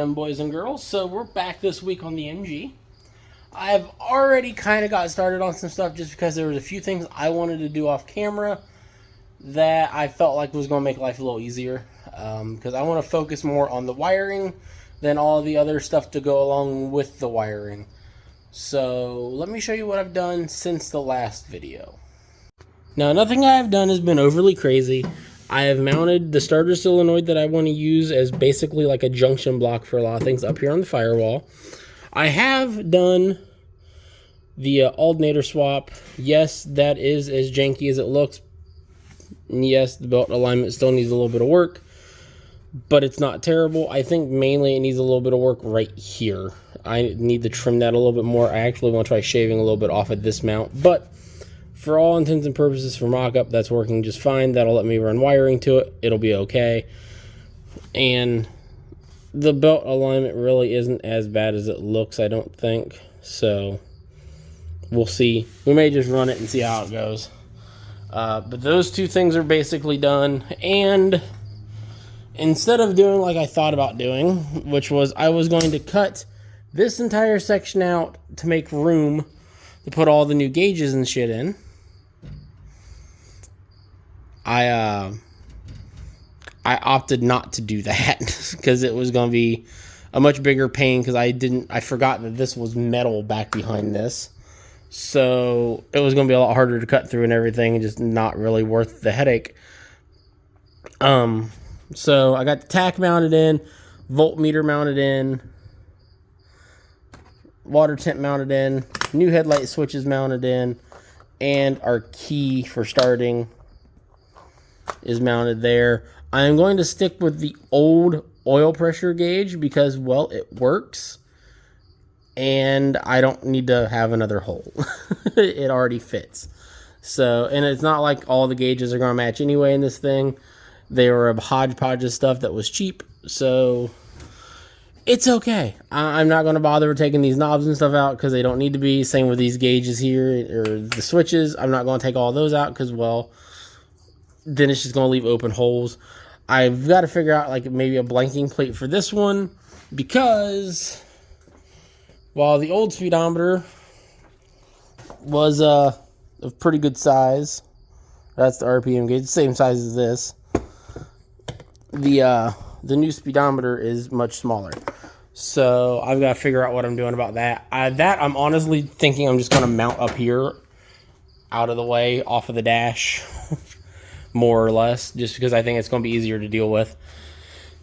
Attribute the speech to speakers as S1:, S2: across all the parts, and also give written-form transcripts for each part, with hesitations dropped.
S1: again, boys and girls. So we're back this week on the MG. I've already kind of got started on some stuff just because there was a few things I wanted to do off camera that I felt like was going to make life a little easier. Because I want to focus more on the wiring than all the other stuff to go along with the wiring. So let me show you what I've done since the last video. Now, nothing I've done has been overly crazy. I have mounted the starter solenoid that I want to use as basically like a junction block for a lot of things up here on the firewall. I have done the alternator swap. Yes, that is as janky as it looks. Yes, the belt alignment still needs a little bit of work, but it's not terrible. I think mainly it needs a little bit of work right here. I need to trim that a little bit more. I actually want to try shaving a little bit off of this mount, but for all intents and purposes for mock-up, that's working just fine. That'll let me run wiring to it. It'll be okay. And the belt alignment really isn't as bad as it looks, I don't think. So, we'll see. We may just run it and see how it goes. But those two things are basically done. And instead of doing like I thought about doing, which was I was going to cut this entire section out to make room to put all the new gauges and shit in, I opted not to do that because it was going to be a much bigger pain because I forgot that this was metal back behind this. So it was going to be a lot harder to cut through and everything, and just not really worth the headache. So I got the tack mounted in, voltmeter mounted in, water temp mounted in, new headlight switches mounted in, and our key for starting is mounted there. I am going to stick with the old oil pressure gauge because, well, it works. And I don't need to have another hole. It already fits. So, and it's not like all the gauges are going to match anyway in this thing. They were a hodgepodge of stuff that was cheap. So, it's okay. I'm not going to bother with taking these knobs and stuff out because they don't need to be. Same with these gauges here or the switches. I'm not going to take all those out because, well, then it's just going to leave open holes. I've got to figure out like maybe a blanking plate for this one because while the old speedometer was of pretty good size, that's the RPM gauge, same size as this, the new speedometer is much smaller. So I've got to figure out what I'm doing about that. I'm honestly thinking I'm just going to mount up here out of the way off of the dash. More or less, just because I think it's going to be easier to deal with.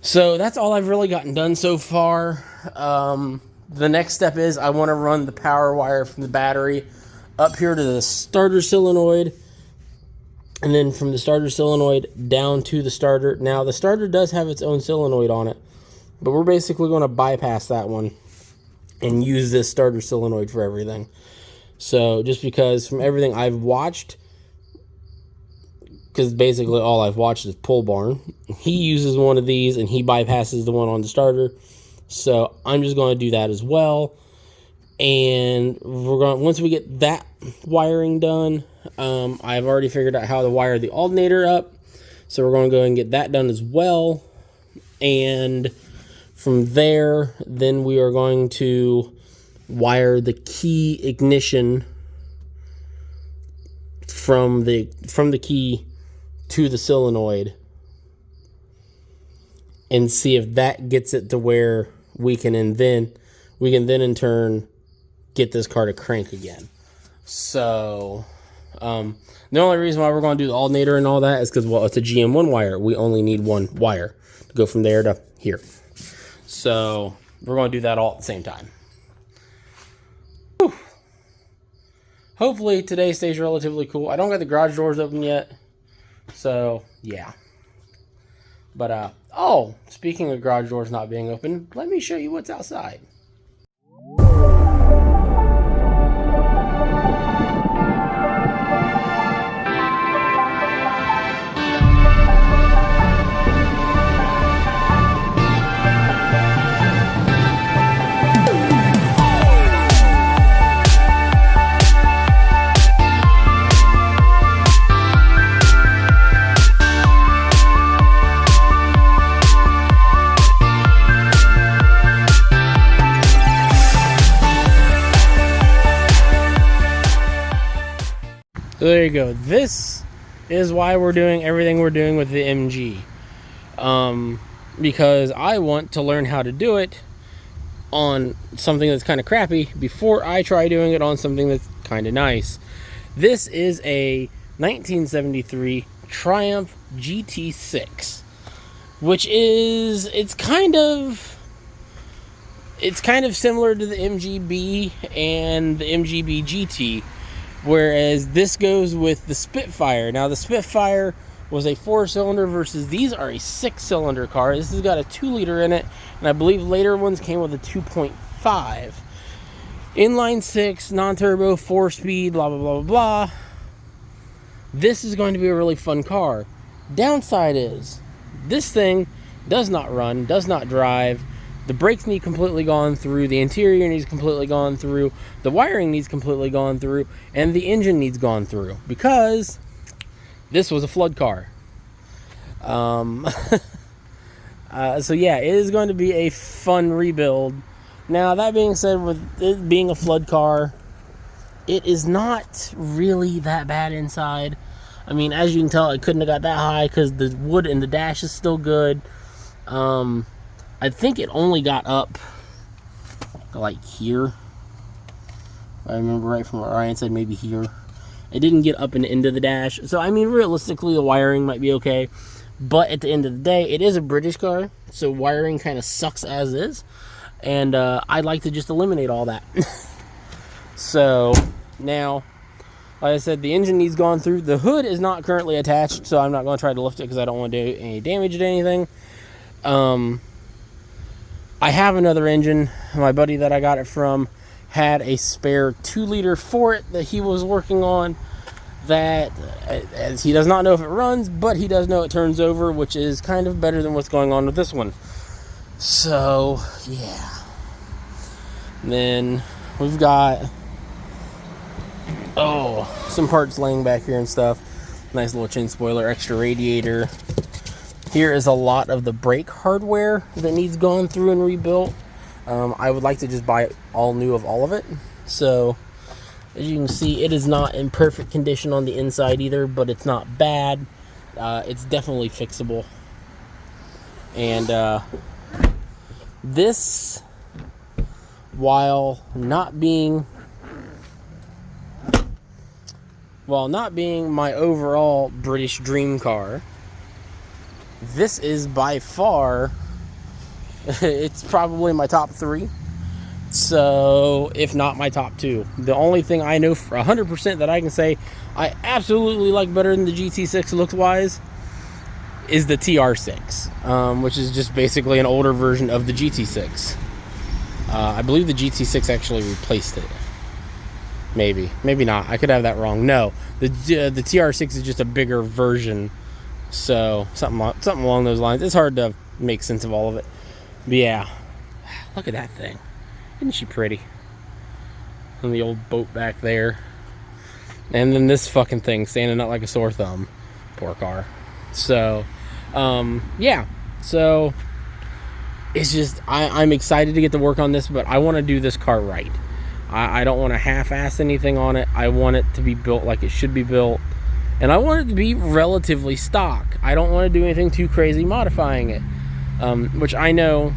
S1: So that's all I've really gotten done so far. The next step is I want to run the power wire from the battery up here to the starter solenoid, and then from the starter solenoid down to the starter. Now, the starter does have its own solenoid on it, but we're basically going to bypass that one and use this starter solenoid for everything. So just because from everything I've watched, because basically all I've watched is Pole Barn, he uses one of these and he bypasses the one on the starter. So I'm just going to do that as well. And once we get that wiring done, I've already figured out how to wire the alternator up. So we're going to go and get that done as well. And from there, then we are going to wire the key ignition from the key to the solenoid and see if that gets it to where we can then in turn get this car to crank again. So the only reason why we're going to do the alternator and all that is because, well, it's a GM1 wire. We only need one wire to go from there to here. So we're going to do that all at the same time. Whew. Hopefully today stays relatively cool. I don't got the garage doors open yet. So, yeah. But, oh, speaking of garage doors not being open, let me show you what's outside. So there you go. This is why we're doing everything we're doing with the MG. Because I want to learn how to do it on something that's kind of crappy before I try doing it on something that's kind of nice. This is a 1973 Triumph GT6, which is, it's kind of similar to the MGB and the MGB GT, whereas this goes with the Spitfire. Now the Spitfire was a 4-cylinder versus these are a 6-cylinder car. This has got a 2-liter in it, and I believe later ones came with a 2.5. Inline 6, non-turbo, 4-speed, blah, blah, blah, blah, blah. This is going to be a really fun car. Downside is, this thing does not run, does not drive. The brakes need completely gone through, the interior needs completely gone through, the wiring needs completely gone through, and the engine needs gone through, because this was a flood car. So yeah, it is going to be a fun rebuild. Now, that being said, with it being a flood car, it is not really that bad inside. I mean, as you can tell, it couldn't have got that high because the wood in the dash is still good. I think it only got up like here. If I remember right from what Ryan said, maybe here. It didn't get up and into the dash. So, I mean, realistically, the wiring might be okay. But at the end of the day, it is a British car. So, wiring kind of sucks as is. And I'd like to just eliminate all that. So, now, like I said, the engine needs gone through. The hood is not currently attached. So, I'm not going to try to lift it because I don't want to do any damage to anything. I have another engine. My buddy that I got it from had a spare 2-liter for it that he was working on, that as he does not know if it runs, but he does know it turns over, which is kind of better than what's going on with this one. So yeah, and then we've got some parts laying back here and stuff. Nice little chin spoiler, extra radiator. Here is a lot of the brake hardware that needs gone through and rebuilt. I would like to just buy it all new of all of it. So, as you can see, it is not in perfect condition on the inside either, but it's not bad. It's definitely fixable. And this, while not being my overall British dream car, this is by far, it's probably my top 3. So, if not my top 2. The only thing I know for 100% that I can say I absolutely like better than the GT6 looks-wise is the TR6, which is just basically an older version of the GT6. I believe the GT6 actually replaced it. Maybe not. I could have that wrong. No, the TR6 is just a bigger version. So, something along those lines. It's hard to make sense of all of it. But yeah, look at that thing. Isn't she pretty? And the old boat back there. And then this fucking thing standing up like a sore thumb. Poor car. So, yeah. So, it's just, I'm excited to get to work on this, but I want to do this car right. I don't want to half-ass anything on it. I want it to be built like it should be built. And I want it to be relatively stock. I don't want to do anything too crazy modifying it. Which I know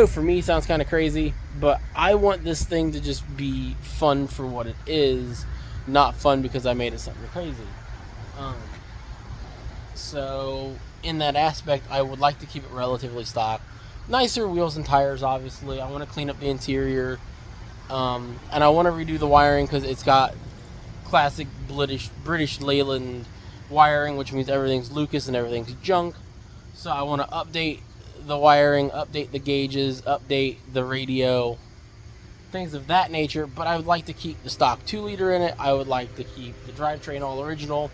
S1: for me sounds kind of crazy, but I want this thing to just be fun for what it is, not fun because I made it something crazy. So in that aspect, I would like to keep it relatively stock. Nicer wheels and tires, obviously. I want to clean up the interior. And I want to redo the wiring because it's got classic British Leyland wiring, which means everything's Lucas and everything's junk. So I want to update the wiring, update the gauges, update the radio, things of that nature. But I would like to keep the stock 2-liter in it. I would like to keep the drivetrain all original.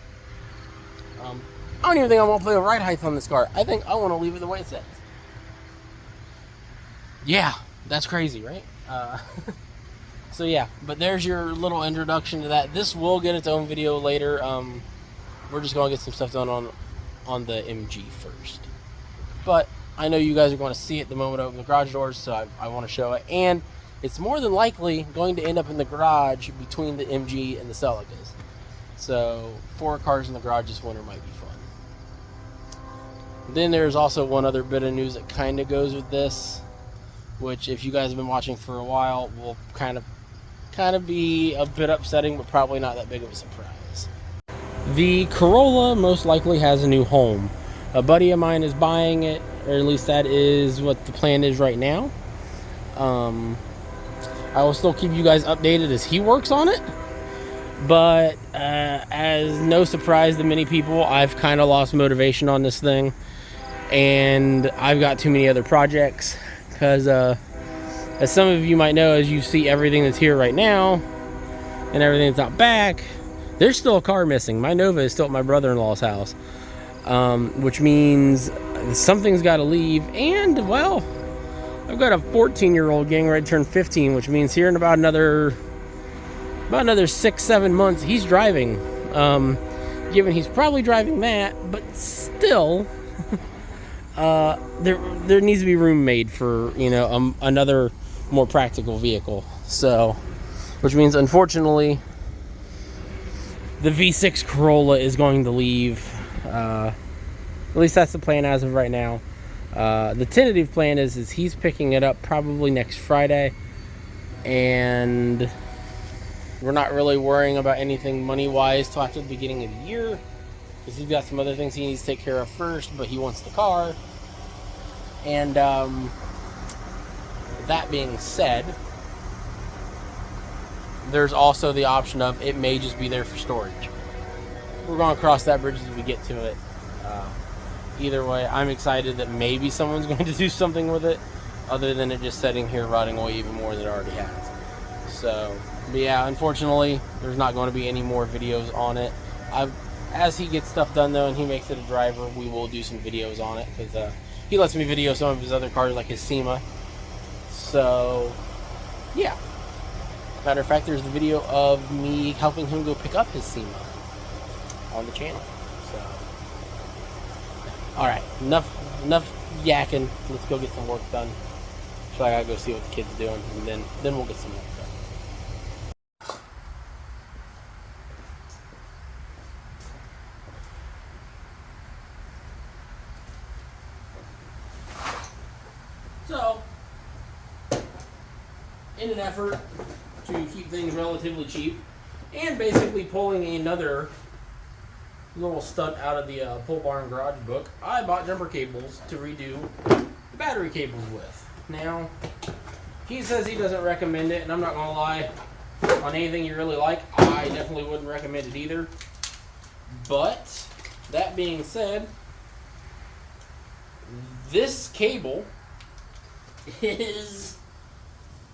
S1: I don't even think I want to play with ride height on this car. I think I want to leave it the way it sits. Yeah, that's crazy, right? So yeah, but there's your little introduction to that. This will get its own video later. We're just going to get some stuff done on the MG first. But I know you guys are going to see it the moment I open the garage doors, so I want to show it. And it's more than likely going to end up in the garage between the MG and the Celicas. So 4 cars in the garage this winter might be fun. Then there's also one other bit of news that kind of goes with this, which if you guys have been watching for a while will kind of be a bit upsetting, but probably not that big of a surprise. The Corolla most likely has a new home. A buddy of mine is buying it, or at least that is what the plan is right now. I will still keep you guys updated as he works on it. But as no surprise to many people, I've kind of lost motivation on this thing. And I've got too many other projects. Because as some of you might know, as you see everything that's here right now, and everything that's out back, there's still a car missing. My Nova is still at my brother-in-law's house. Which means something's got to leave. And, well, I've got a 14-year-old getting ready to turn 15, which means here in about another 6-7 months he's driving. Given he's probably driving that, but still there needs to be room made for, you know, another more practical vehicle. So, which means unfortunately the V6 Corolla is going to leave. At least that's the plan as of right now. The tentative plan is he's picking it up probably next Friday, and we're not really worrying about anything money-wise till after the beginning of the year, because he's got some other things he needs to take care of first, but he wants the car. And that being said, there's also the option of it may just be there for storage. We're going to cross that bridge as we get to it. Either way, I'm excited that maybe someone's going to do something with it, other than it just sitting here rotting away even more than it already has. So, but yeah, unfortunately, there's not going to be any more videos on it. As he gets stuff done though, and he makes it a driver, we will do some videos on it, because he lets me video some of his other cars, like his SEMA. So, yeah. Matter of fact, there's the video of me helping him go pick up his SEMA on the channel. So, all right, enough yakking. Let's go get some work done. So I gotta go see what the kid's doing, and then we'll get some work done. So, in an effort to keep things relatively cheap, and basically pulling another little stunt out of the Pole Barn Garage book, I bought jumper cables to redo the battery cables with. Now, he says he doesn't recommend it, and I'm not gonna lie, on anything you really like, I definitely wouldn't recommend it either. But that being said, this cable is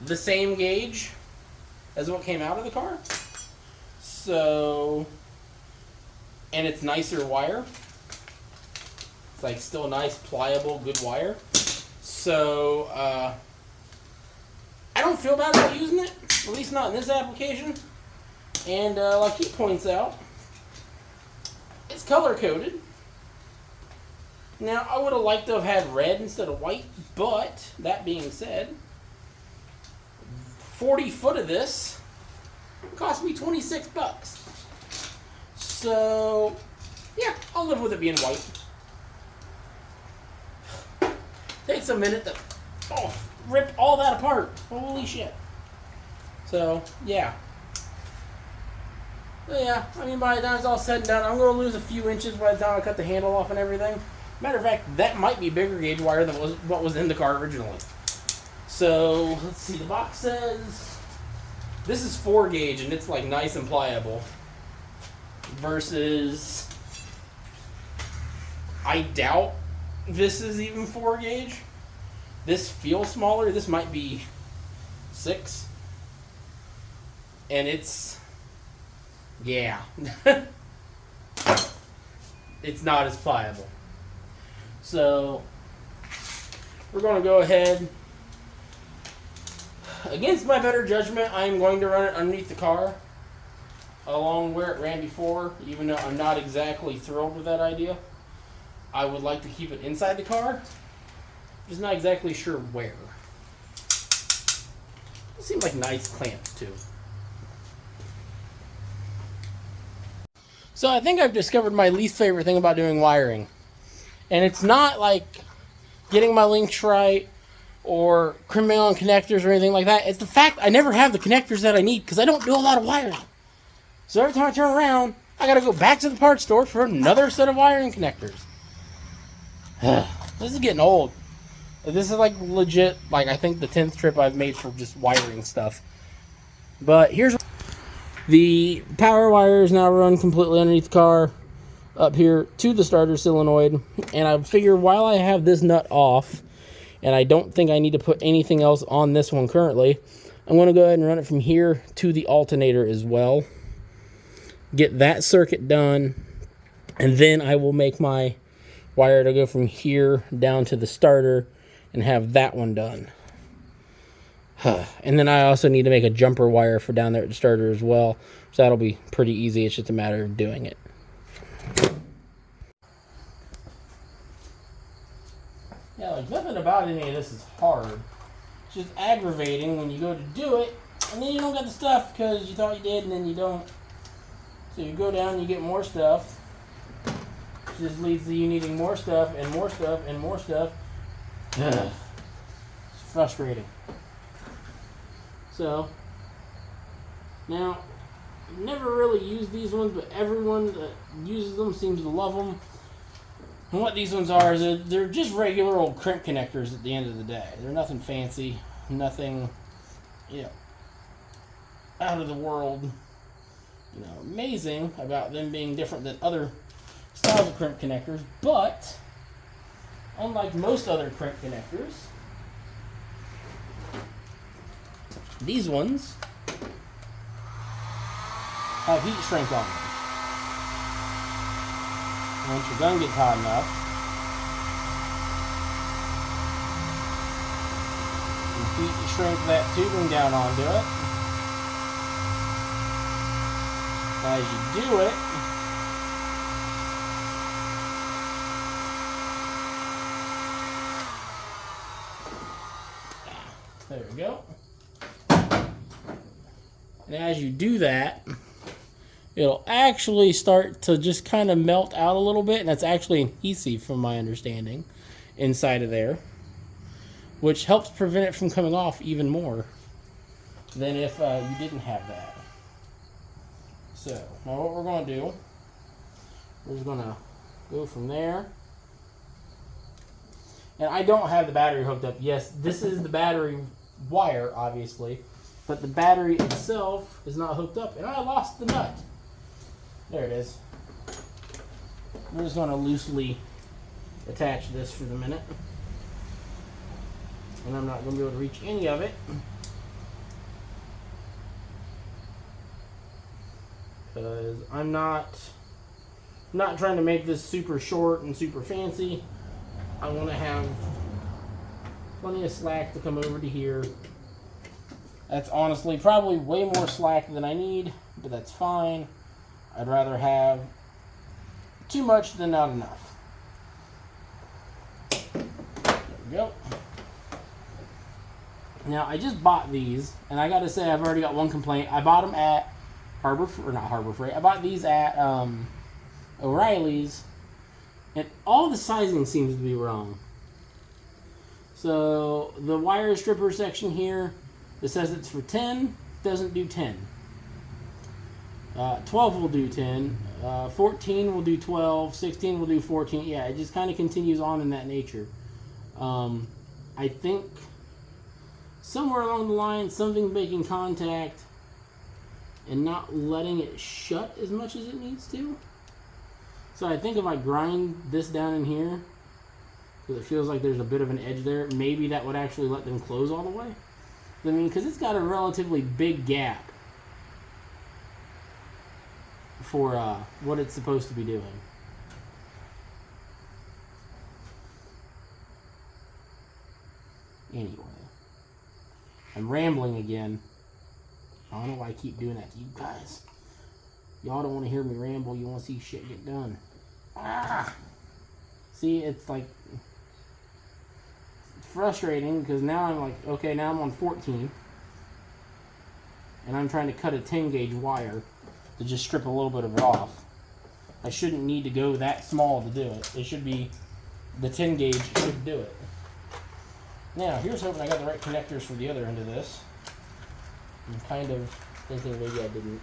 S1: the same gauge as what came out of the car. So, and it's nicer wire. It's like still nice, pliable, good wire. So, I don't feel bad about using it, at least not in this application. And like he points out, it's color coded. Now, I would have liked to have had red instead of white, but that being said, 40 foot of this cost me $26. So, yeah, I'll live with it being white. Takes a minute to rip all that apart. Holy shit. So, yeah. Yeah, I mean, by the time it's all said and done, I'm going to lose a few inches by the time I cut the handle off and everything. Matter of fact, that might be bigger gauge wire than what was in the car originally. So, let's see, the box says this is 4 gauge and it's like nice and pliable. Versus, I doubt this is even 4 gauge. This feels smaller. This might be 6. And it's, yeah. It's not as pliable. So, we're going to go ahead. Against my better judgment, I am going to run it underneath the car, along where it ran before, even though I'm not exactly thrilled with that idea. I would like to keep it inside the car, just not exactly sure where. It seems like nice clamps too. So I think I've discovered my least favorite thing about doing wiring. And it's not like getting my links right or crimping on connectors or anything like that. It's the fact I never have the connectors that I need because I don't do a lot of wiring. So every time I turn around, I gotta go back to the parts store for another set of wiring connectors. This is getting old. This is like legit, like I think the 10th trip I've made for just wiring stuff. But here's the power wires now run completely underneath the car up here to the starter solenoid. And I figure while I have this nut off, and I don't think I need to put anything else on this one currently, I'm going to go ahead and run it from here to the alternator as well. Get that circuit done, and then I will make my wire to go from here down to the starter and have that one done. And then I also need to make a jumper wire for down there at the starter as well. So that'll be pretty easy. It's just a matter of doing it. Yeah, like nothing about any of this is hard. It's just aggravating when you go to do it and then you don't get the stuff because you thought you did and then you don't. So you go down and you get more stuff. It just leads to you needing more stuff and more stuff and more stuff. It's frustrating. So, now, I've never really used these ones, but everyone that uses them seems to love them. And what these ones are is they're just regular old crimp connectors at the end of the day. They're nothing fancy, nothing, out of the world, amazing about them being different than other styles of crimp connectors. But, unlike most other crimp connectors, these ones have heat shrink on them. Once your gun gets hot enough, you heat shrink that tubing down onto it. As you do it, there we go. And as you do that, it'll actually start to just kind of melt out a little bit. And that's actually adhesive, from my understanding, inside of there, which helps prevent it from coming off even more than if you didn't have that. So, now what we're going to do, we're just going to go from there. And I don't have the battery hooked up. Yes, this is the battery wire, obviously. But the battery itself is not hooked up, and I lost the nut. There it is. I'm just going to loosely attach this for the minute. And I'm not going to be able to reach any of it. Because I'm not trying to make this super short and super fancy. I want to have plenty of slack to come over to here. That's honestly probably way more slack than I need, but that's fine. I'd rather have too much than not enough. There we go. Now, I just bought these, and I gotta say I've already got one complaint. I bought them at Harbor Freight. I bought these at O'Reilly's, and all the sizing seems to be wrong. So, the wire stripper section here, it says it's for 10, doesn't do 10. 12 will do 10, 14 will do 12, 16 will do 14. Yeah, it just kind of continues on in that nature. I think somewhere along the line, something's making contact and not letting it shut as much as it needs to. So I think if I grind this down in here, because it feels like there's a bit of an edge there, maybe that would actually let them close all the way. I mean, because it's got a relatively big gap for what it's supposed to be doing. Anyway, I'm rambling again. I don't know why I keep doing that to you guys. Y'all don't want to hear me ramble. You want to see shit get done. See, it's like frustrating because now I'm like, okay, now I'm on 14 and I'm trying to cut a 10 gauge wire to just strip a little bit of it off. I shouldn't need to go that small to do it. It should be, the 10 gauge should do it. Now, here's hoping I got the right connectors for the other end of this. I'm kind of thinking maybe I didn't.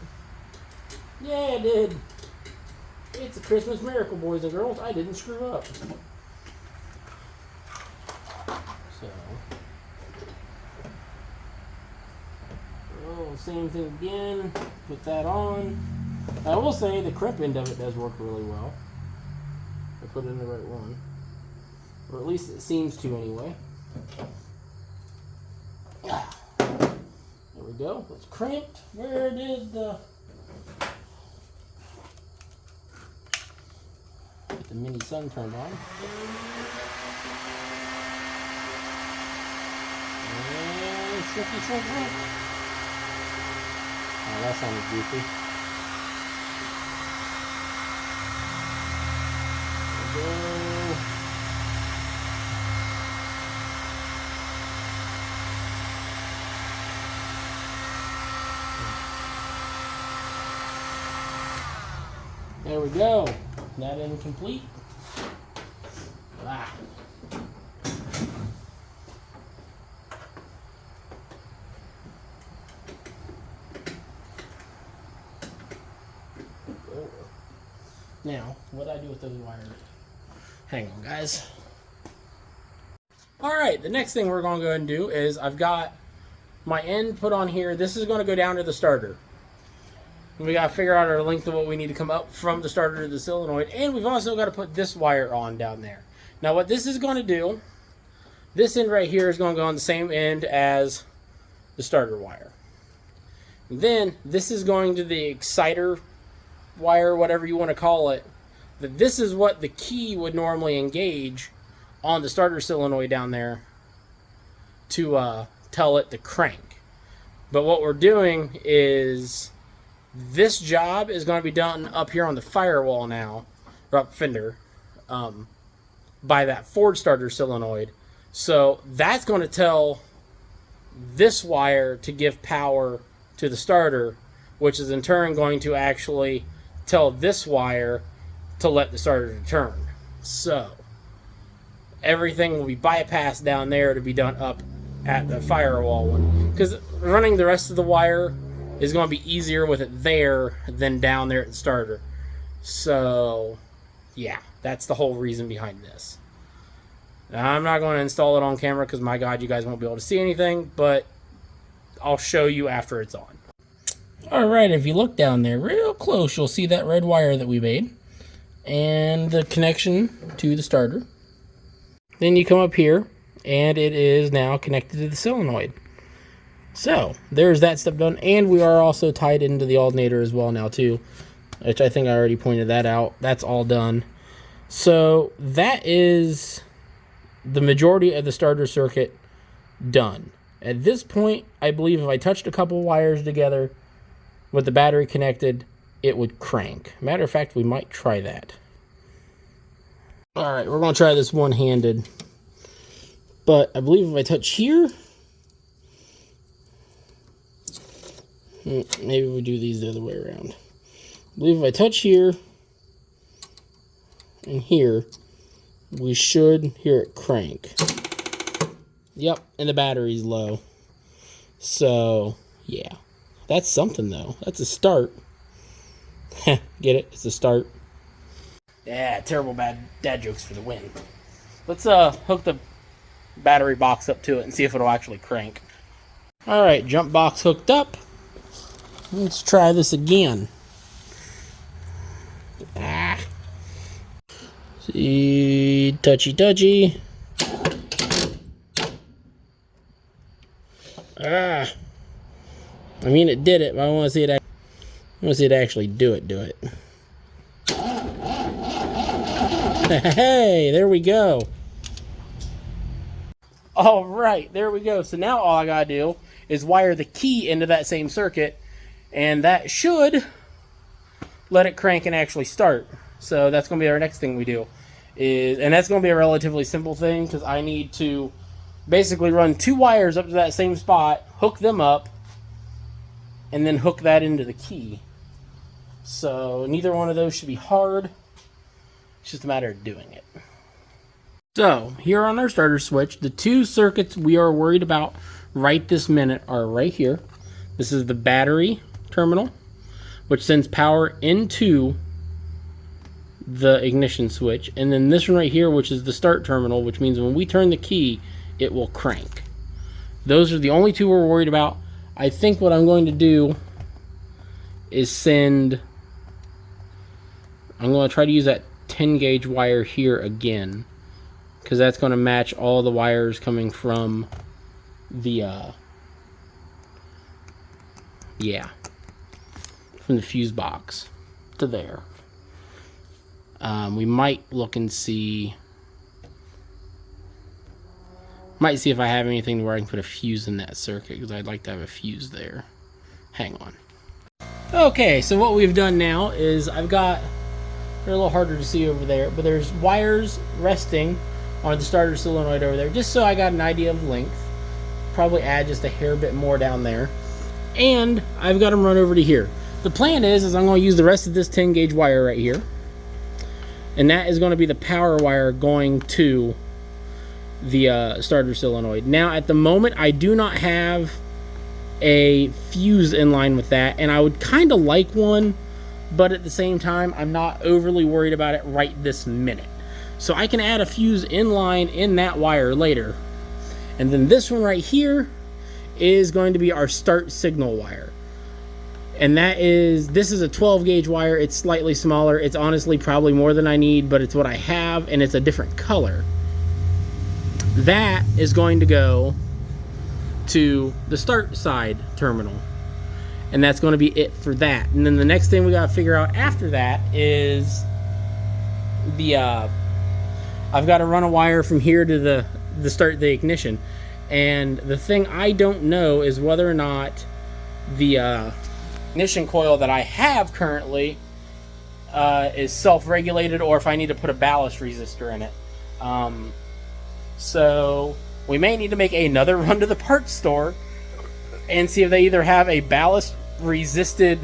S1: Yeah, I did. It's a Christmas miracle, boys and girls. I didn't screw up. So, oh, same thing again. Put that on. I will say the crimp end of it does work really well. I put in the right one. Or at least it seems to anyway. There we go. It's crimped. Where did the... Get the mini sun turned on. And shrinky shrink shrink. Oh, that sounded goofy. There we go. There we go. That incomplete. Ah. Now, what do I do with those wires? Hang on, guys. Alright, the next thing we're going to go ahead and do is I've got my end put on here. This is going to go down to the starter. We got to figure out our length of what we need to come up from the starter to the solenoid. And we've also got to put this wire on down there. Now what this is going to do, this end right here is going to go on the same end as the starter wire. Then this is going to the exciter wire, whatever you want to call it. That this is what the key would normally engage on the starter solenoid down there to tell it to crank. But what we're doing is... this job is going to be done up here on the firewall now, or up fender, by that Ford starter solenoid. So that's going to tell this wire to give power to the starter, which is in turn going to actually tell this wire to let the starter turn. So everything will be bypassed down there to be done up at the firewall one. Because running the rest of the wire is going to be easier with it there than down there at the starter. So, yeah, that's the whole reason behind this. Now, I'm not going to install it on camera because, my God, you guys won't be able to see anything, but I'll show you after it's on. Alright, if you look down there real close, you'll see that red wire that we made and the connection to the starter. Then you come up here, and it is now connected to the solenoid. So, there's that step done, and we are also tied into the alternator as well now too, which I think I already pointed that out. That's all done. So, that is the majority of the starter circuit done. At this point, I believe if I touched a couple wires together with the battery connected, it would crank. Matter of fact, we might try that. Alright, we're going to try this one-handed. But I believe if I touch here... maybe we do these the other way around. I believe if I touch here and here, we should hear it crank. Yep, and the battery's low. So, yeah. That's something, though. That's a start. Get it? It's a start. Yeah, terrible bad dad jokes for the win. Let's hook the battery box up to it and see if it'll actually crank. Alright, jump box hooked up. Let's try this again. Ah. See, touchy. Ah. I mean, it did it, but I want to see it. I want to see it actually do it. Hey, there we go. All right, there we go. So now all I gotta do is wire the key into that same circuit. And that should let it crank and actually start. So that's going to be our next thing we do. And that's going to be a relatively simple thing because I need to basically run 2 wires up to that same spot, hook them up, and then hook that into the key. So neither one of those should be hard. It's just a matter of doing it. So here on our starter switch, the two circuits we are worried about right this minute are right here. This is the battery terminal, which sends power into the ignition switch, and then this one right here, which is the start terminal, which means when we turn the key, it will crank. Those are the only two we're worried about. I think what I'm going to do is I'm going to try to use that 10 gauge wire here again, because that's going to match all the wires coming from the from the fuse box to there. We might look and see if I have anything where I can put a fuse in that circuit, because I'd like to have a fuse there. Hang on. Okay, so what we've done now is they're a little harder to see over there, but there's wires resting on the starter solenoid over there, just so I got an idea of length. Probably add just a hair bit more down there. And I've got them run over to here. The plan is I'm going to use the rest of this 10 gauge wire right here, and that is going to be the power wire going to the starter solenoid. Now at the moment I do not have a fuse in line with that, and I would kind of like one, but at the same time I'm not overly worried about it right this minute. So I can add a fuse in line in that wire later. And then this one right here is going to be our start signal wire. And this is a 12 gauge wire. It's slightly smaller. It's honestly probably more than I need, but it's what I have, and it's a different color. That is going to go to the start side terminal, and that's going to be it for that. And then the next thing we got to figure out after that is I've got to run a wire from here to the ignition. And the thing I don't know is whether or not the ignition coil that I have currently is self-regulated, or if I need to put a ballast resistor in it. So we may need to make another run to the parts store and see if they either have a ballast resisted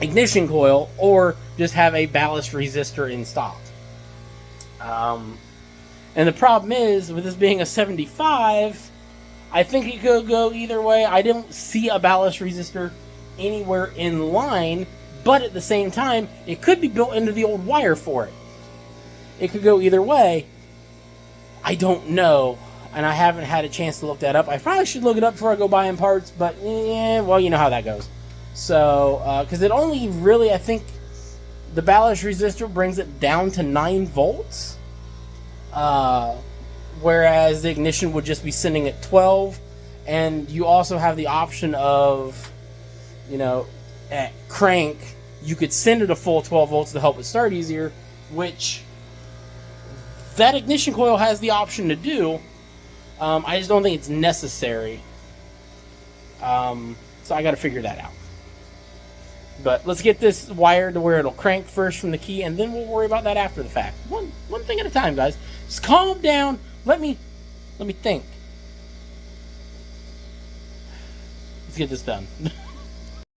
S1: ignition coil, or just have a ballast resistor in stock. And the problem is, with this being a 75, I think it could go either way. I don't see a ballast resistor anywhere in line, but at the same time, it could be built into the old wire for it. It could go either way. I don't know, and I haven't had a chance to look that up. I probably should look it up before I go buying parts, but well, you know how that goes. So, because it only really, I think, the ballast resistor brings it down to 9 volts. Whereas the ignition would just be sending at 12, and you also have the option of, at crank, you could send it a full 12 volts to help it start easier, which that ignition coil has the option to do. I just don't think it's necessary. So I got to figure that out. But let's get this wired to where it'll crank first from the key, and then we'll worry about that after the fact. One thing at a time, guys. Just calm down. Let me think. Let's get this done.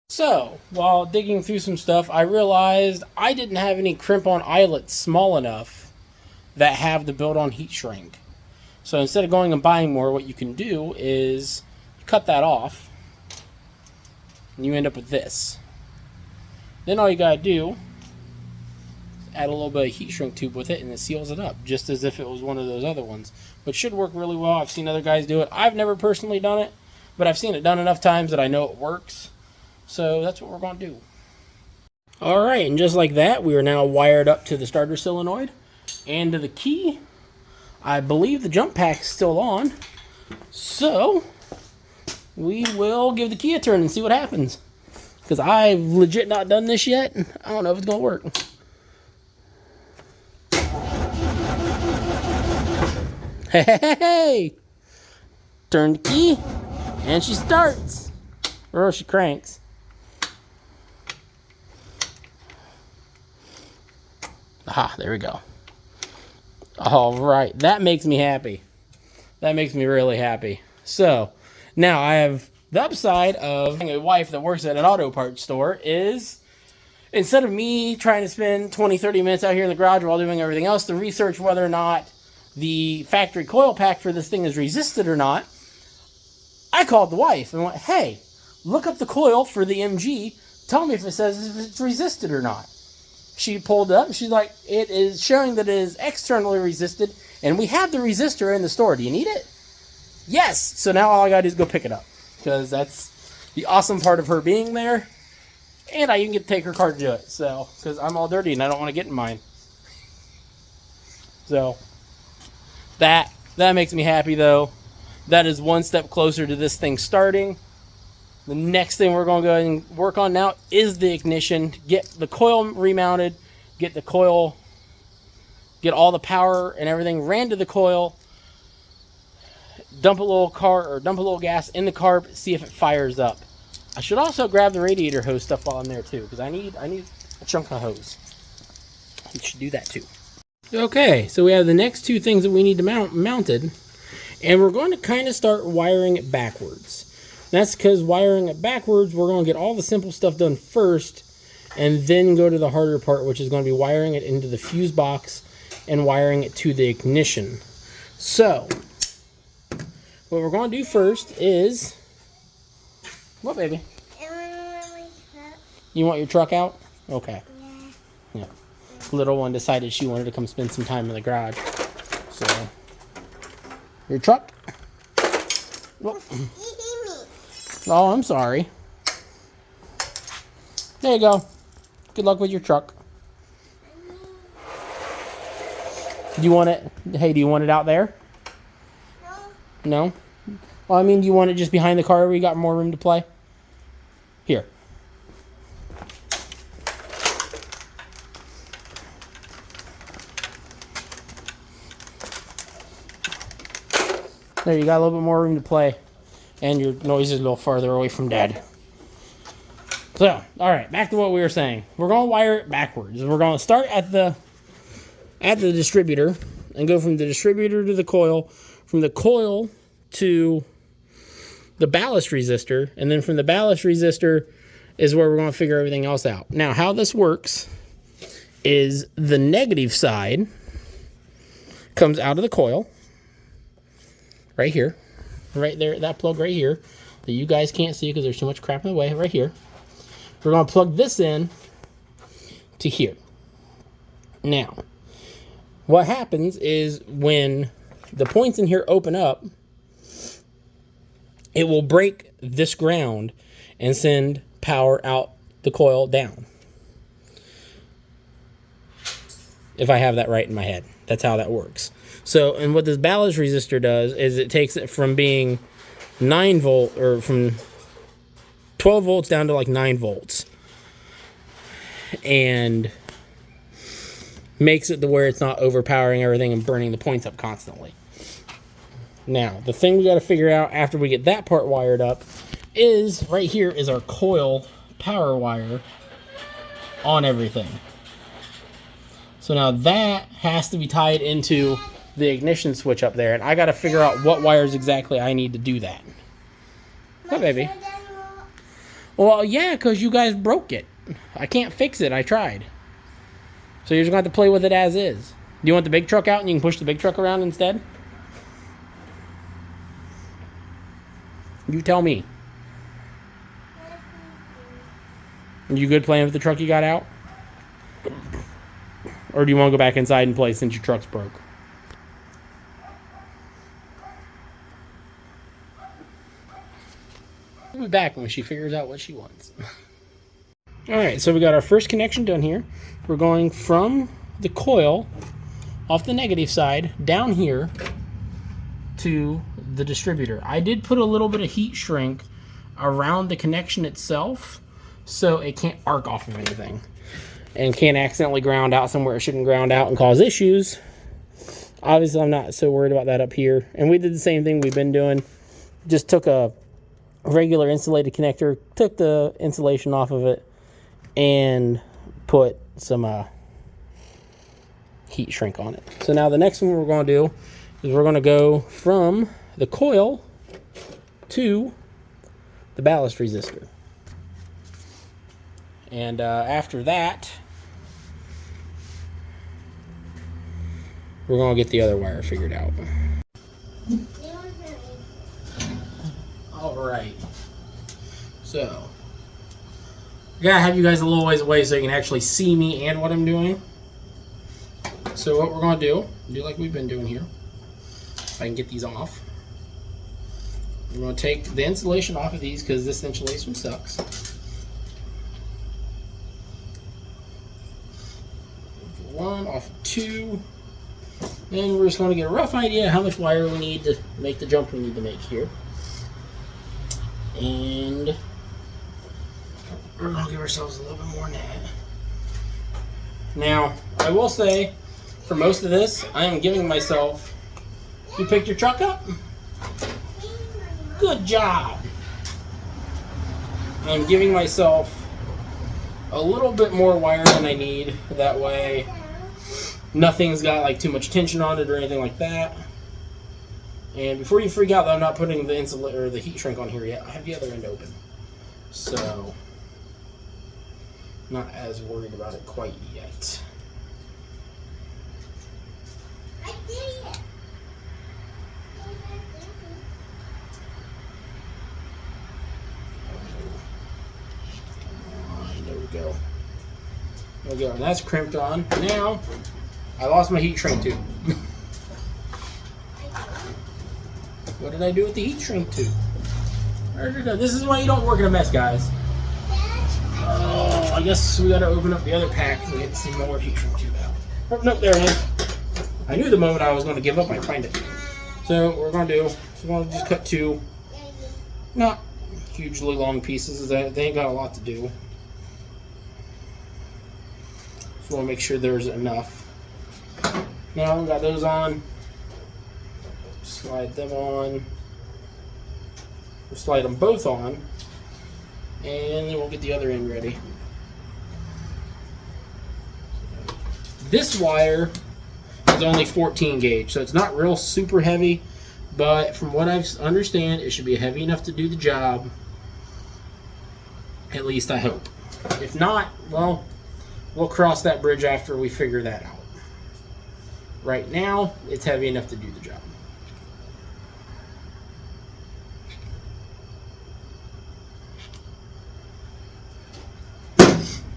S1: So, while digging through some stuff, I realized I didn't have any crimp-on eyelets small enough that have the built-on heat shrink. So instead of going and buying more, what you can do is cut that off, and you end up with this. Then all you gotta do is add a little bit of heat shrink tube with it, and it seals it up, just as if it was one of those other ones. Which should work really well. I've seen other guys do it. I've never personally done it, but I've seen it done enough times that I know it works. So that's what we're gonna do. Alright, and just like that, we are now wired up to the starter solenoid and to the key. I believe the jump pack's still on, so we will give the key a turn and see what happens. Because I've legit not done this yet. I don't know if it's going to work. Hey! Turn the key, and she starts. Or she cranks. Aha, there we go. Alright, that makes me happy. That makes me really happy. So, now I have The upside of having a wife that works at an auto parts store is, instead of me trying to spend 20-30 minutes out here in the garage while doing everything else to research whether or not the factory coil pack for this thing is resisted or not, I called the wife and went, hey, look up the coil for the MG. Tell me if it says if it's resisted or not. She pulled it up and she's like, it is showing that it is externally resisted and we have the resistor in the store. Do you need it? Yes. So now all I got to do is go pick it up, because that's the awesome part of her being there. And I even get to take her car to do it. So, because I'm all dirty and I don't want to get in mine. So, that makes me happy though. That is one step closer to this thing starting. The next thing we're going to go ahead and work on now is the ignition. Get the coil remounted. Get all the power and everything ran to the coil. Dump a little gas in the carb. See if it fires up. I should also grab the radiator hose stuff while I'm there too, because I need a chunk of hose. We should do that too. Okay, so we have the next two things that we need to mounted, and we're going to kind of start wiring it backwards. That's because wiring it backwards, we're going to get all the simple stuff done first, and then go to the harder part, which is going to be wiring it into the fuse box and wiring it to the ignition. So, what we're going to do first is... What, baby?
S2: I want my truck.
S1: You want your truck out? Okay.
S2: Yeah.
S1: Yeah. Little one decided she wanted to come spend some time in the garage. So, your truck? Whoop. Oh, I'm sorry. There you go. Good luck with your truck. Do you want it? Hey, do you want it out there? No? Well, I mean, do you want it just behind the car where you got more room to play? Here. There, you got a little bit more room to play. And your noise is a little farther away from Dad. So, alright, back to what we were saying. We're going to wire it backwards. We're going to start at the distributor and go from the distributor to the coil, from the coil to the ballast resistor, and then from the ballast resistor is where we're going to figure everything else out. Now, how this works is the negative side comes out of the coil right here. Right there, that plug right here that you guys can't see because there's too much crap in the way. Right here, we're going to plug this in to here. Now, what happens is when the points in here open up, it will break this ground and send power out the coil down. If I have that right in my head, that's how that works. So, and what this ballast resistor does is it takes it from being 9 volt, or from 12 volts down to like 9 volts. And makes it to where it's not overpowering everything and burning the points up constantly. Now, the thing we got to figure out after we get that part wired up is, right here is our coil power wire on everything. So now that has to be tied into the ignition switch up there, and I got to figure out what wires exactly I need to do that. Hi, baby. Well, yeah, because you guys broke it. I can't fix it. I tried. So you're just going to have to play with it as is. Do you want the big truck out and you can push the big truck around instead? You tell me. Are you good playing with the truck you got out? Or do you want to go back inside and play since your truck's broke? We'll be back when she figures out what she wants. Alright, so we got our first connection done here. We're going from the coil off the negative side down here to the distributor. I did put a little bit of heat shrink around the connection itself so it can't arc off of anything and can't accidentally ground out somewhere it shouldn't ground out and cause issues. Obviously, I'm not so worried about that up here. And we did the same thing we've been doing. Just took a regular insulated connector, took the insulation off of it, and put some heat shrink on it. So now the next one we're going to do is we're going to go from the coil to the ballast resistor. And after that, we're going to get the other wire figured out. Alright. So, I gotta have you guys a little ways away so you can actually see me and what I'm doing. So what we're going to do like we've been doing here, if I can get these off. We're going to take the insulation off of these because this insulation sucks. One, off of two. Then we're just going to get a rough idea of how much wire we need to make the jump we need to make here. And we're going to give ourselves a little bit more than that. Now, I will say, for most of this, I am giving myself... You picked your truck up? Good job! I'm giving myself a little bit more wire than I need. That way, nothing's got like too much tension on it or anything like that. And before you freak out that I'm not putting the insulator or the heat shrink on here yet, I have the other end open. So, not as worried about it quite yet. There we go. There we go. And that's crimped on. Now, I lost my heat shrink tube. What did I do with the heat shrink tube? This is why you don't work in a mess, guys. Oh, I guess we gotta open up the other pack and get some more heat shrink tube out. Oh, no, there it is. I knew the moment I was going to give up, I'd find it. So what we're going to do is we're going to just cut two not hugely long pieces. They ain't got a lot to do. Just want to make sure there's enough. Now we got those on. Slide them on. We'll slide them both on. And then we'll get the other end ready. This wire is only 14 gauge, so it's not real super heavy, but from what I understand, it should be heavy enough to do the job. At least I hope. If not, well, we'll cross that bridge after we figure that out. Right now, it's heavy enough to do the job.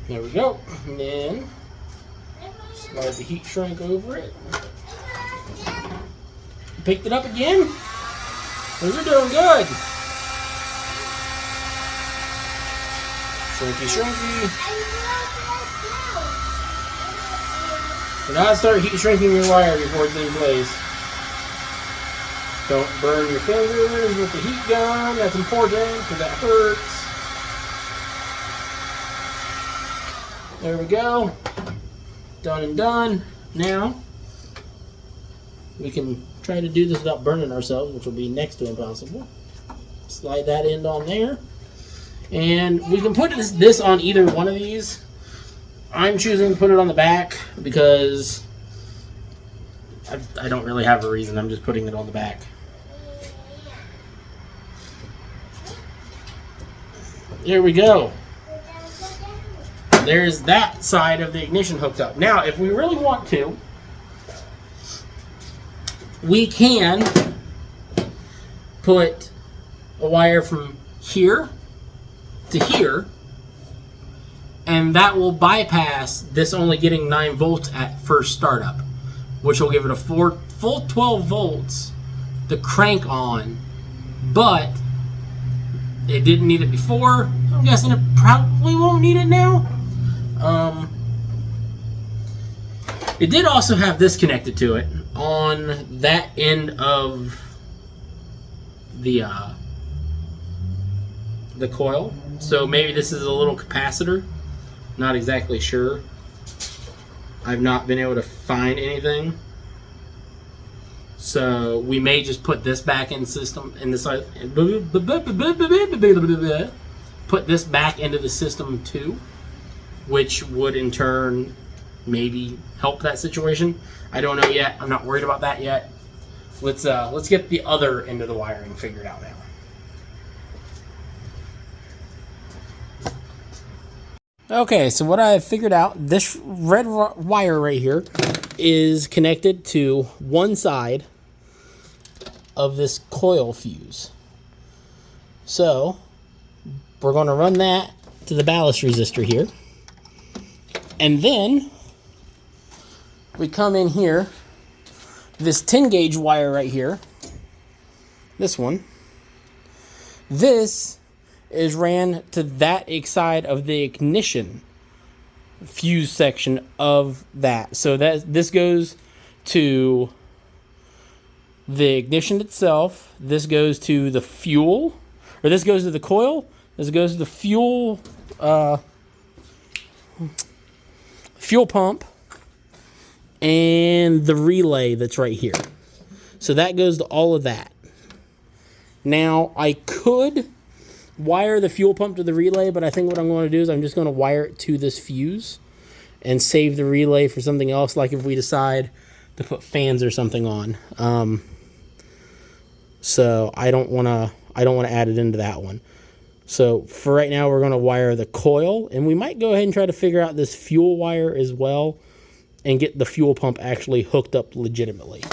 S1: There we go. And then slide the heat shrink over it. Picked it up again. Those are doing good. Shrinky, shrinky. Do not start heat shrinking your wire before it's in place. Don't burn your fingers with the heat gun. That's important because that hurts. There we go. Done and done. Now, we can try to do this without burning ourselves, which will be next to impossible. Slide that end on there. And we can put this on either one of these. I'm choosing to put it on the back because I don't really have a reason. I'm just putting it on the back. There we go. There's that side of the ignition hooked up. Now, if we really want to, we can put a wire from here to here, and that will bypass this only getting 9 volts at first startup, which will give it a full 12 volts to crank on, but it didn't need it before. I'm guessing it probably won't need it now. It did also have this connected to it on that end of the coil. So maybe this is a little capacitor. Not exactly sure. I've not been able to find anything. So we may just put this back in system in this put this back into the system too, which would in turn maybe help that situation. I don't know yet. I'm not worried about that yet. Let's get the other end of the wiring figured out now. Okay, so what I figured out, this red wire right here is connected to one side of this coil fuse. So we're going to run that to the ballast resistor here. And then we come in here, this 10 gauge wire right here, this one, this is ran to that side of the ignition fuse section of that. So that this goes to the ignition itself, this goes to the fuel, or this goes to the coil, this goes to the fuel fuel pump, and the relay that's right here. So that goes to all of that. Now, I could wire the fuel pump to the relay, but I think what I'm going to do is I'm just going to wire it to this fuse and save the relay for something else, like if we decide to put fans or something on. So I don't want to add it into that one. So for right now, we're going to wire the coil, and we might go ahead and try to figure out this fuel wire as well and get the fuel pump actually hooked up legitimately.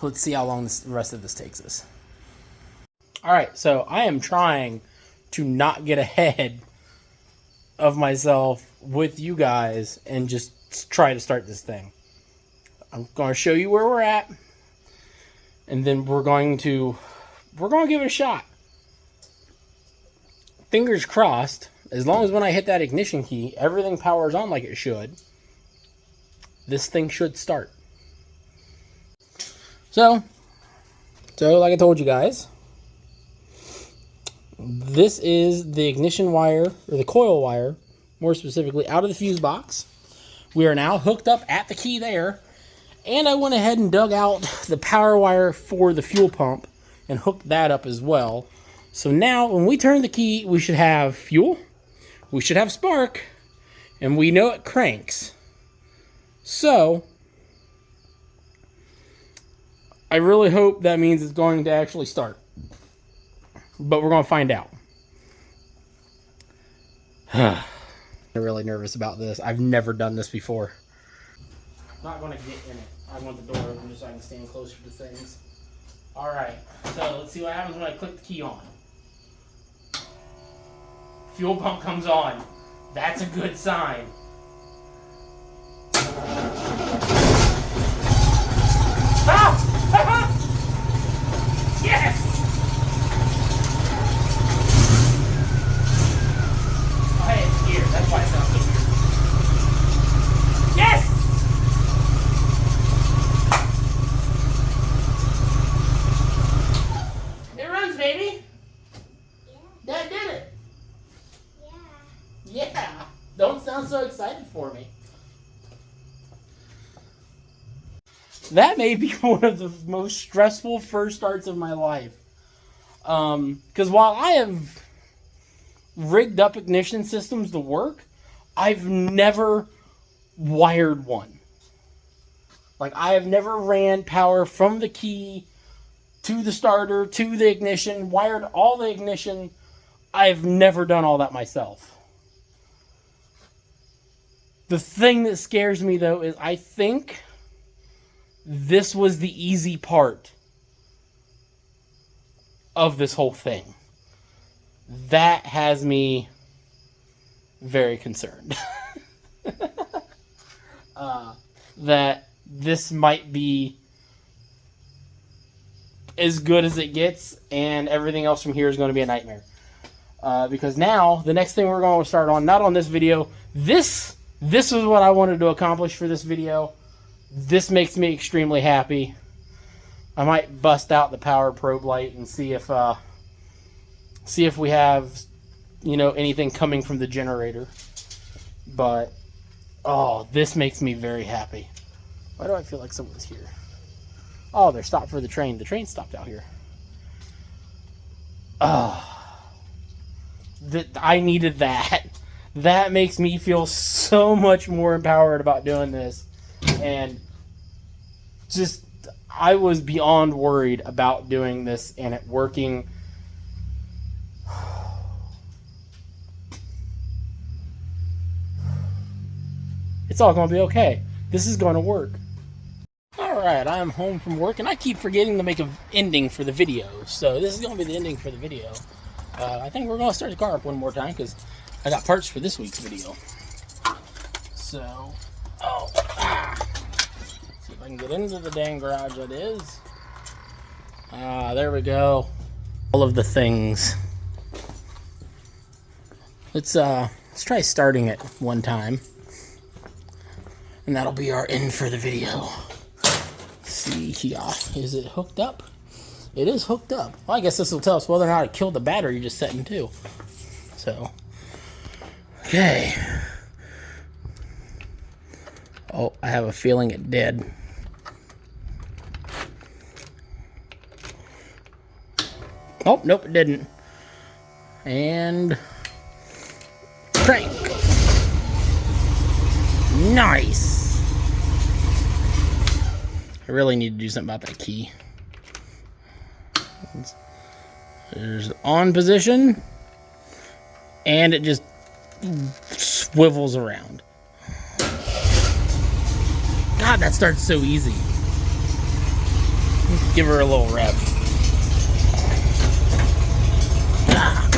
S1: Let's see how long the rest of this takes us. All right, so I am trying to not get ahead of myself with you guys and just try to start this thing. I'm going to show you where we're at, and then we're going to give it a shot. Fingers crossed, as long as when I hit that ignition key, everything powers on like it should, this thing should start. So like I told you guys, this is the ignition wire, or the coil wire, more specifically, out of the fuse box. We are now hooked up at the key there, and I went ahead and dug out the power wire for the fuel pump and hooked that up as well. So now, when we turn the key, we should have fuel, we should have spark, and we know it cranks. So I really hope that means it's going to actually start. But we're going to find out. I'm really nervous about this. I've never done this before. I'm not going to get in it. I want the door open just so I can stand closer to things. Alright, so let's see what happens when I click the key on. Fuel pump comes on. That's a good sign. Ah! Yes! Oh, hey, it's here. That's why it sounds so weird. Yes! It runs, baby.
S2: Yeah.
S1: That did it.
S2: Yeah.
S1: Yeah. Don't sound so excited for me. That may be one of the most stressful first starts of my life. Because while I have rigged up ignition systems to work, I've never wired one. Like, I have never ran power from the key to the starter, to the ignition, wired all the ignition. I've never done all that myself. The thing that scares me, though, is I think this was the easy part of this whole thing. That has me very concerned. That this might be as good as it gets, and everything else from here is going to be a nightmare. Because now, the next thing we're going to start on, not on this video, this is what I wanted to accomplish for this video. This makes me extremely happy. I might bust out the power probe light and see if we have, anything coming from the generator. But, oh, this makes me very happy. Why do I feel like someone's here? Oh, they're stopped for the train. The train stopped out here. I needed that. That makes me feel so much more empowered about doing this. And just, I was beyond worried about doing this and it working. It's all going to be okay. This is going to work. Alright, I am home from work, and I keep forgetting to make an ending for the video. So this is going to be the ending for the video. I think we're going to start the car up one more time, because I got parts for this week's video. So, see if I can get into the dang garage, that is. There we go. All of the things. Let's try starting it one time. And that'll be our end for the video. See here. Is it hooked up? It is hooked up. Well, I guess this will tell us whether or not it killed the battery just setting too. So, okay. Oh, I have a feeling it did. Oh, nope, it didn't. And crank. Nice. I really need to do something about that key. There's on position, and it just swivels around. God, that starts so easy. Give her a little rev. Ah.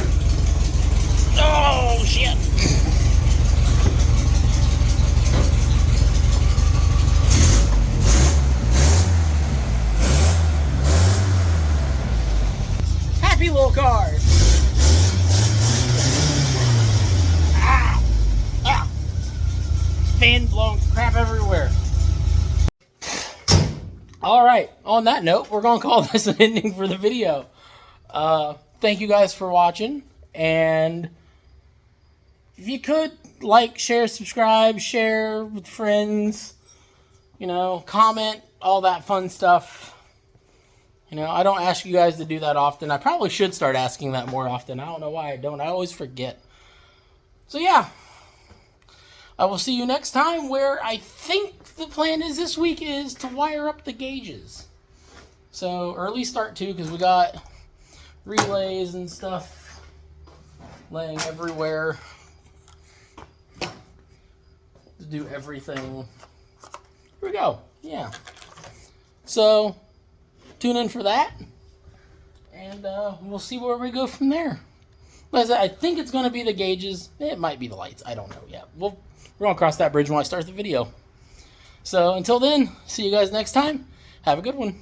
S1: Oh, shit. Happy little cars. Ah. Ah. Fan blowing crap everywhere. Alright, on that note, we're going to call this an ending for the video. Thank you guys for watching, and if you could, like, share, subscribe, share with friends, you know, comment, all that fun stuff. You know, I don't ask you guys to do that often. I probably should start asking that more often. I don't know why I don't. I always forget. So, yeah. I will see you next time, where I think the plan is this week is to wire up the gauges. So early start too, because we got relays and stuff laying everywhere to do everything. Here we go. Yeah. So tune in for that, and we'll see where we go from there. Like I said, I think it's going to be the gauges. It might be the lights. I don't know yet. We're going to cross that bridge when I start the video. So until then, see you guys next time. Have a good one.